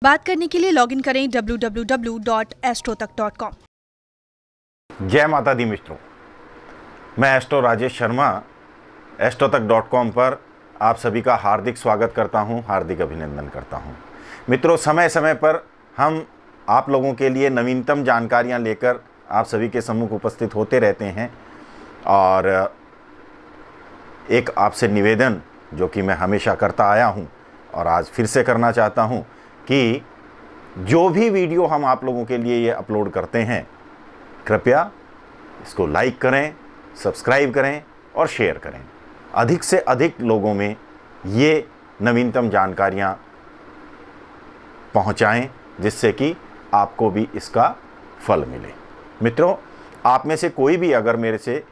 बात करने के लिए लॉगिन करें www.astrotak.com। जय माता दी मित्रों, मैं एस्ट्रो राजेश शर्मा astrotak.com पर आप सभी का हार्दिक स्वागत करता हूं, हार्दिक अभिनंदन करता हूं। मित्रों, समय समय पर हम आप लोगों के लिए नवीनतम जानकारियां लेकर आप सभी के सम्मुख उपस्थित होते रहते हैं और एक आपसे निवेदन जो कि मैं हमेशा करता आया हूं और आज फिर से करना चाहता हूं कि जो भी वीडियो हम आप लोगों के लिए ये अपलोड करते हैं, कृपया इसको लाइक करें, सब्सक्राइब करें और शेयर करें। अधिक से अधिक लोगों में ये नवीनतम जानकारियां पहुंचाएं, जिससे कि आपको भी इसका फल मिले। मित्रों, आप में से कोई भी अगर मेरे से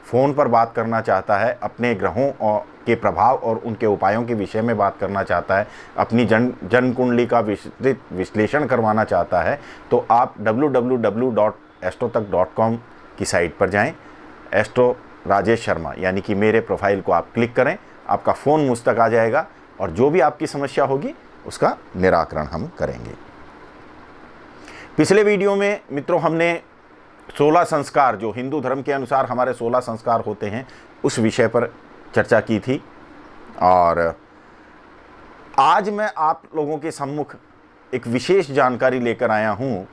फ़ोन पर बात करना चाहता है, अपने ग्रहों के प्रभाव और उनके उपायों के विषय में बात करना चाहता है, अपनी जन्म कुंडली का विस्तृत विश्लेषण करवाना चाहता है, तो आप www.astrotak.com की साइट पर जाएं। एस्ट्रो राजेश शर्मा यानी कि मेरे प्रोफाइल को आप क्लिक करें, आपका फ़ोन मुझ तक आ जाएगा और जो भी आपकी समस्या होगी उसका निराकरण हम करेंगे। पिछले वीडियो में मित्रों हमने 16 संस्कार, जो हिंदू धर्म के अनुसार हमारे 16 संस्कार होते हैं, उस विषय पर चर्चा की थी और आज मैं आप लोगों के सम्मुख एक विशेष जानकारी लेकर आया हूं।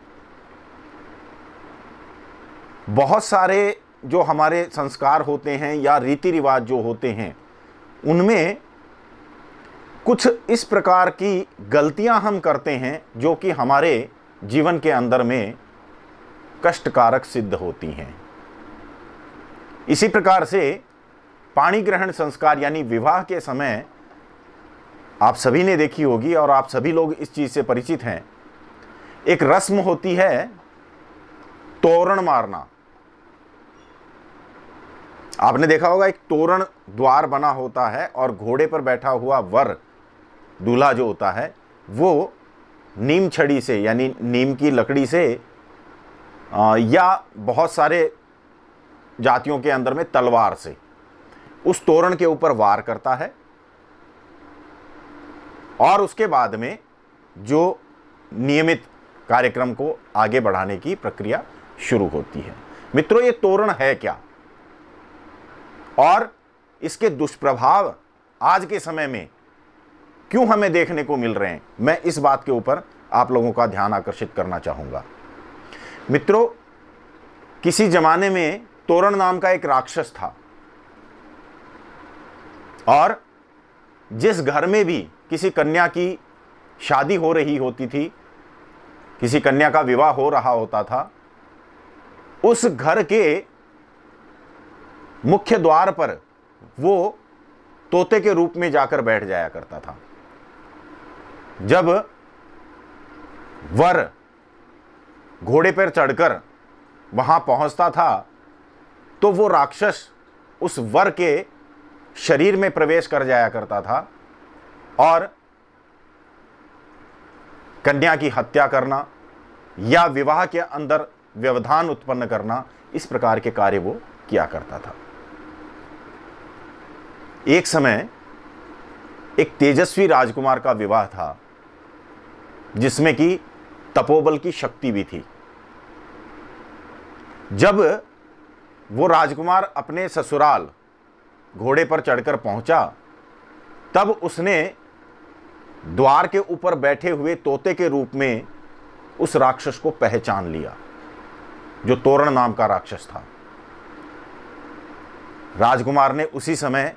बहुत सारे जो हमारे संस्कार होते हैं या रीति रिवाज जो होते हैं, उनमें कुछ इस प्रकार की गलतियां हम करते हैं जो कि हमारे जीवन के अंदर में कष्टकारक सिद्ध होती हैं। इसी प्रकार से पाणी ग्रहण संस्कार यानी विवाह के समय आप सभी ने देखी होगी और आप सभी लोग इस चीज से परिचित हैं। एक रस्म होती है तोरण मारना। आपने देखा होगा, एक तोरण द्वार बना होता है और घोड़े पर बैठा हुआ वर, दूल्हा जो होता है, वो नीम छड़ी से यानी नीम की लकड़ी से या बहुत सारे जातियों के अंदर में तलवार से उस तोरण के ऊपर वार करता है और उसके बाद में जो नियमित कार्यक्रम को आगे बढ़ाने की प्रक्रिया शुरू होती है। मित्रों, ये तोरण है क्या और इसके दुष्प्रभाव आज के समय में क्यों हमें देखने को मिल रहे हैं, मैं इस बात के ऊपर आप लोगों का ध्यान आकर्षित करना चाहूंगा। मित्रों, किसी जमाने में तोरण नाम का एक राक्षस था और जिस घर में भी किसी कन्या की शादी हो रही होती थी, किसी कन्या का विवाह हो रहा होता था, उस घर के मुख्य द्वार पर वो तोते के रूप में जाकर बैठ जाया करता था। जब वर घोड़े पर चढ़कर वहां पहुंचता था तो वो राक्षस उस वर के शरीर में प्रवेश कर जाया करता था और कन्या की हत्या करना या विवाह के अंदर व्यवधान उत्पन्न करना, इस प्रकार के कार्य वो किया करता था। एक समय एक तेजस्वी राजकुमार का विवाह था जिसमें कि तपोबल की शक्ति भी थी। जब वो राजकुमार अपने ससुराल घोड़े पर चढ़कर पहुंचा, तब उसने द्वार के ऊपर बैठे हुए तोते के रूप में उस राक्षस को पहचान लिया, जो तोरण नाम का राक्षस था। राजकुमार ने उसी समय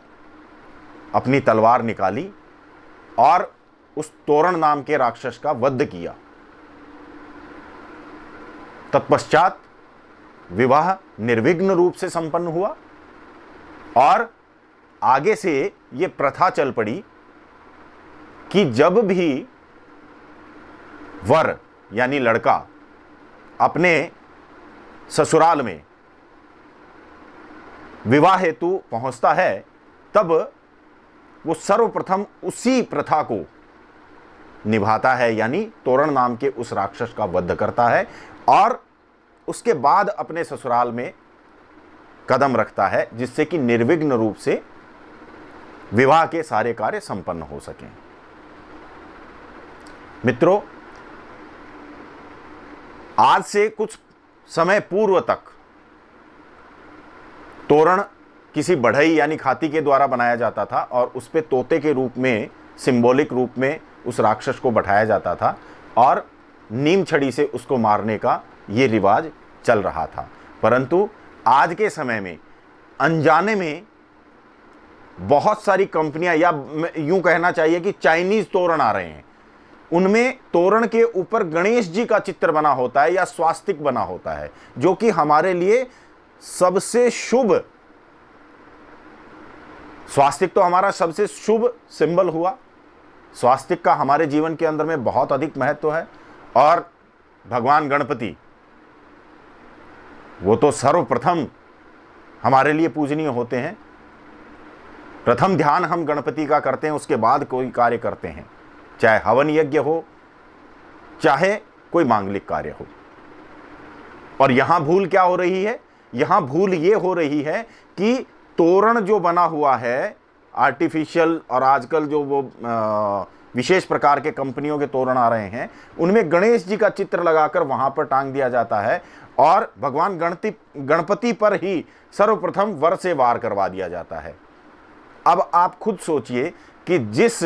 अपनी तलवार निकाली और उस तोरण नाम के राक्षस का वध किया। तत्पश्चात विवाह निर्विघ्न रूप से संपन्न हुआ और आगे से यह प्रथा चल पड़ी कि जब भी वर यानी लड़का अपने ससुराल में विवाह हेतु पहुंचता है, तब वो सर्वप्रथम उसी प्रथा को निभाता है, यानी तोरण नाम के उस राक्षस का वध करता है और उसके बाद अपने ससुराल में कदम रखता है, जिससे कि निर्विघ्न रूप से विवाह के सारे कार्य संपन्न हो सकें। मित्रों, आज से कुछ समय पूर्व तक तोरण किसी बढ़ई यानी खाती के द्वारा बनाया जाता था और उस पे तोते के रूप में, सिंबॉलिक रूप में उस राक्षस को बैठाया जाता था और नीम छड़ी से उसको मारने का ये रिवाज चल रहा था। परंतु आज के समय में अनजाने में बहुत सारी कंपनियां, या यूं कहना चाहिए कि चाइनीज तोरण आ रहे हैं, उनमें तोरण के ऊपर गणेश जी का चित्र बना होता है या स्वास्तिक बना होता है, जो कि हमारे लिए सबसे शुभ, स्वास्तिक तो हमारा सबसे शुभ सिंबल हुआ। स्वास्तिक का हमारे जीवन के अंदर में बहुत अधिक महत्व है। और भगवान गणपति, वो तो सर्वप्रथम हमारे लिए पूजनीय होते हैं। प्रथम ध्यान हम गणपति का करते हैं, उसके बाद कोई कार्य करते हैं, चाहे हवन यज्ञ हो, चाहे कोई मांगलिक कार्य हो। और यहां भूल क्या हो रही है? यहां भूल ये हो रही है कि तोरण जो बना हुआ है आर्टिफिशियल, और आजकल जो वो विशेष प्रकार के कंपनियों के तोरण आ रहे हैं, उनमें गणेश जी का चित्र लगाकर वहां पर टांग दिया जाता है और भगवान गणपति पर ही सर्वप्रथम वर से वार करवा दिया जाता है। अब आप खुद सोचिए कि जिस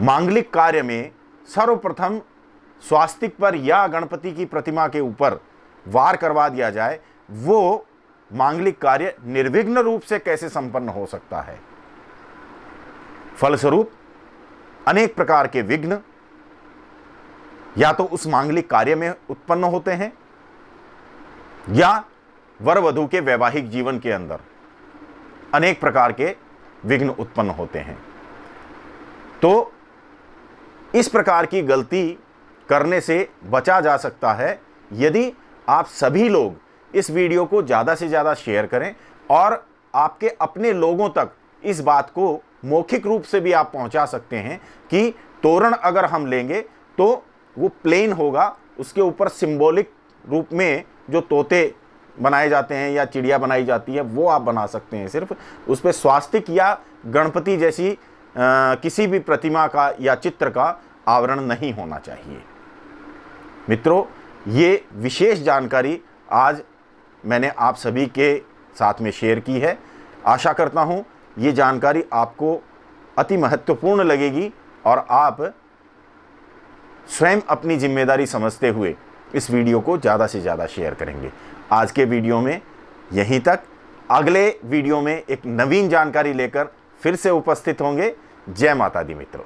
मांगलिक कार्य में सर्वप्रथम स्वास्तिक पर या गणपति की प्रतिमा के ऊपर वार करवा दिया जाए, वो मांगलिक कार्य निर्विघ्न रूप से कैसे संपन्न हो सकता है? फलस्वरूप अनेक प्रकार के विघ्न या तो उस मांगलिक कार्य में उत्पन्न होते हैं या वर वधू के वैवाहिक जीवन के अंदर अनेक प्रकार के विघ्न उत्पन्न होते हैं। तो इस प्रकार की गलती करने से बचा जा सकता है यदि आप सभी लोग इस वीडियो को ज़्यादा से ज़्यादा शेयर करें और आपके अपने लोगों तक इस बात को मौखिक रूप से भी आप पहुंचा सकते हैं कि तोरण अगर हम लेंगे तो वो प्लेन होगा, उसके ऊपर सिंबॉलिक रूप में जो तोते बनाए जाते हैं या चिड़िया बनाई जाती है वो आप बना सकते हैं। सिर्फ उस पर स्वास्तिक या गणपति जैसी किसी भी प्रतिमा का या चित्र का आवरण नहीं होना चाहिए। मित्रों, ये विशेष जानकारी आज मैंने आप सभी के साथ में शेयर की है। आशा करता हूँ ये जानकारी आपको अति महत्वपूर्ण लगेगी और आप स्वयं अपनी जिम्मेदारी समझते हुए इस वीडियो को ज़्यादा से ज़्यादा शेयर करेंगे। आज के वीडियो में यहीं तक। अगले वीडियो में एक नवीन जानकारी लेकर फिर से उपस्थित होंगे। जय माता दी मित्रों।